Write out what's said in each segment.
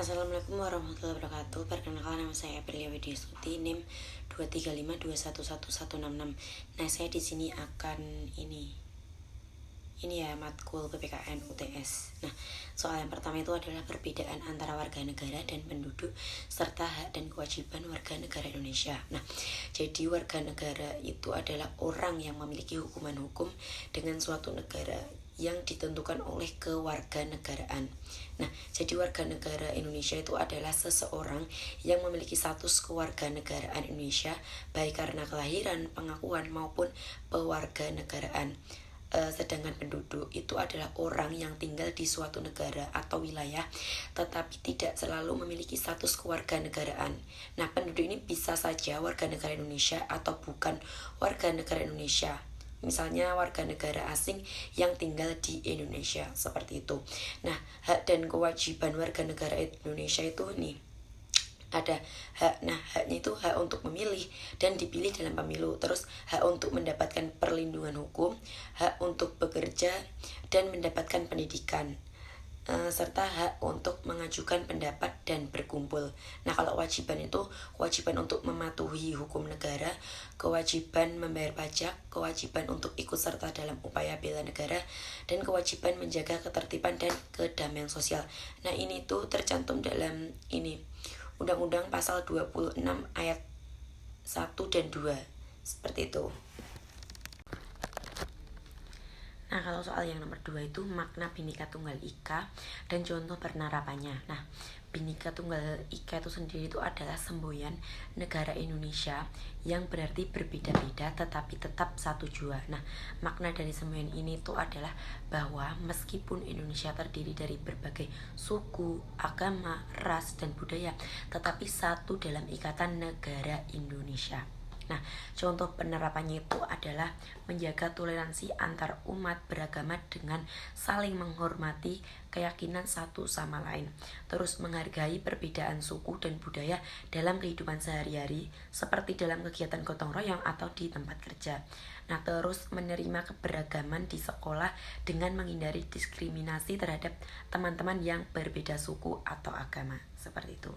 Assalamualaikum warahmatullahi wabarakatuh. Perkenalkan, nama saya Aprilia Widyastuti, NIM 235211166. Nah, saya di sini akan ini ya, matkul PPKN UTS. Nah, soal yang pertama itu adalah perbedaan antara warga negara dan penduduk serta hak dan kewajiban warga negara Indonesia. Nah, jadi warga negara itu adalah orang yang memiliki hukuman hukum dengan suatu negara yang ditentukan oleh kewarganegaraan. Nah, jadi warga negara Indonesia itu adalah seseorang yang memiliki status kewarganegaraan Indonesia baik karena kelahiran, pengakuan maupun pewarganegaraan. Sedangkan penduduk itu adalah orang yang tinggal di suatu negara atau wilayah tetapi tidak selalu memiliki status kewarganegaraan. Nah, penduduk ini bisa saja warga negara Indonesia atau bukan warga negara Indonesia. Misalnya warga negara asing yang tinggal di Indonesia, seperti itu. Nah, hak dan kewajiban warga negara Indonesia itu nih ada hak. Nah, haknya itu hak untuk memilih dan dipilih dalam pemilu. Terus hak untuk mendapatkan perlindungan hukum, hak untuk bekerja dan mendapatkan pendidikan, serta hak untuk mengajukan pendapat dan berkumpul. Nah, kalau kewajiban itu kewajiban untuk mematuhi hukum negara, kewajiban membayar pajak, kewajiban untuk ikut serta dalam upaya bela negara, dan kewajiban menjaga ketertiban dan kedamaian sosial. Nah, ini tuh tercantum dalam Undang-Undang Pasal 26 ayat 1 dan 2. Seperti itu. Nah, kalau soal yang nomor 2 itu makna Bhinneka Tunggal Ika dan contoh penerapannya. Nah, Bhinneka Tunggal Ika itu sendiri itu adalah semboyan negara Indonesia yang berarti berbeda-beda tetapi tetap satu jua. Nah, makna dari semboyan ini itu adalah bahwa meskipun Indonesia terdiri dari berbagai suku, agama, ras, dan budaya, tetapi satu dalam ikatan negara Indonesia. Nah, contoh penerapannya itu adalah menjaga toleransi antar umat beragama dengan saling menghormati keyakinan satu sama lain. Terus menghargai perbedaan suku dan budaya dalam kehidupan sehari-hari seperti dalam kegiatan gotong royong atau di tempat kerja. Nah, terus menerima keberagaman di sekolah dengan menghindari diskriminasi terhadap teman-teman yang berbeda suku atau agama. Seperti itu.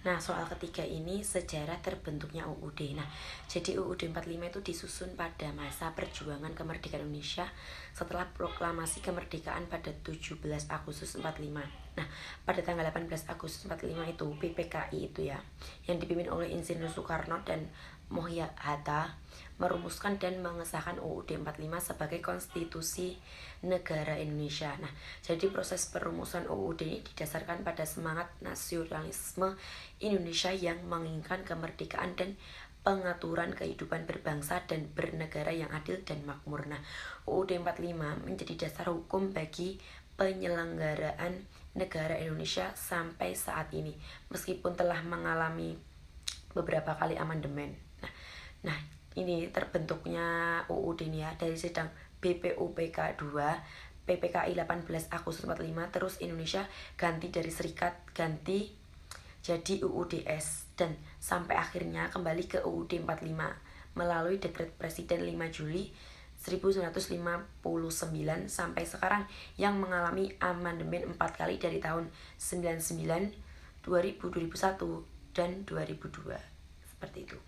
Nah, soal ketiga ini sejarah terbentuknya UUD. Nah, jadi UUD 45 itu disusun pada masa perjuangan kemerdekaan Indonesia setelah proklamasi kemerdekaan pada 17 Agustus 45. Nah, pada tanggal 18 Agustus 45 itu PPKI itu ya, yang dipimpin oleh Insinyur Soekarno dan Moh Hatta merumuskan dan mengesahkan UUD 45 sebagai konstitusi negara Indonesia. Nah, jadi proses perumusan UUD ini didasarkan pada semangat nasionalisme Indonesia yang menginginkan kemerdekaan dan pengaturan kehidupan berbangsa dan bernegara yang adil dan makmur. Nah, UUD 45 menjadi dasar hukum bagi penyelenggaraan negara Indonesia sampai saat ini, meskipun telah mengalami beberapa kali amandemen. Nah, ini terbentuknya UUD ini ya dari sidang BPUPK 2 PPKI 18 Agustus 45, terus Indonesia ganti dari serikat ganti jadi UUDS dan sampai akhirnya kembali ke UUD 45 melalui dekret Presiden 5 Juli 1959 sampai sekarang yang mengalami amandemen 4 kali dari tahun 99, 2000, 2001 dan 2002. Seperti itu.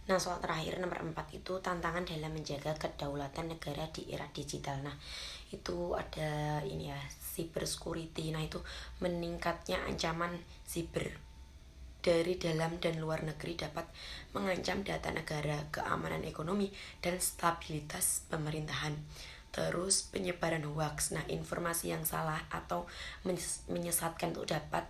Nah, soal terakhir nomor 4 itu tantangan dalam menjaga kedaulatan negara di era digital. Nah, itu ada ini ya, cyber security. Nah, itu meningkatnya ancaman siber dari dalam dan luar negeri dapat mengancam data negara, keamanan ekonomi, dan stabilitas pemerintahan. Terus penyebaran hoax. Nah, informasi yang salah atau menyesatkan itu dapat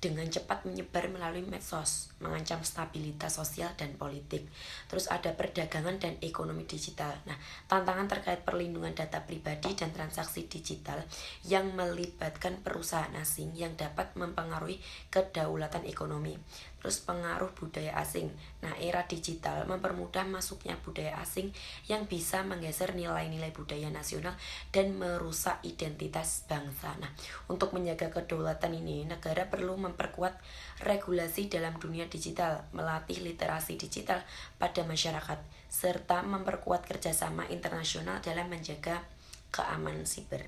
dengan cepat menyebar melalui medsos, mengancam stabilitas sosial dan politik. Terus ada perdagangan dan ekonomi digital. Nah, tantangan terkait perlindungan data pribadi dan transaksi digital yang melibatkan perusahaan asing yang dapat mempengaruhi kedaulatan ekonomi. Terus pengaruh budaya asing. Nah, era digital mempermudah masuknya budaya asing yang bisa menggeser nilai-nilai budaya nasional dan merusak identitas bangsa. Nah, untuk menjaga kedaulatan ini, negara perlu memperkuat regulasi dalam dunia digital, melatih literasi digital pada masyarakat, serta memperkuat kerjasama internasional dalam menjaga keamanan siber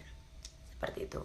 seperti itu.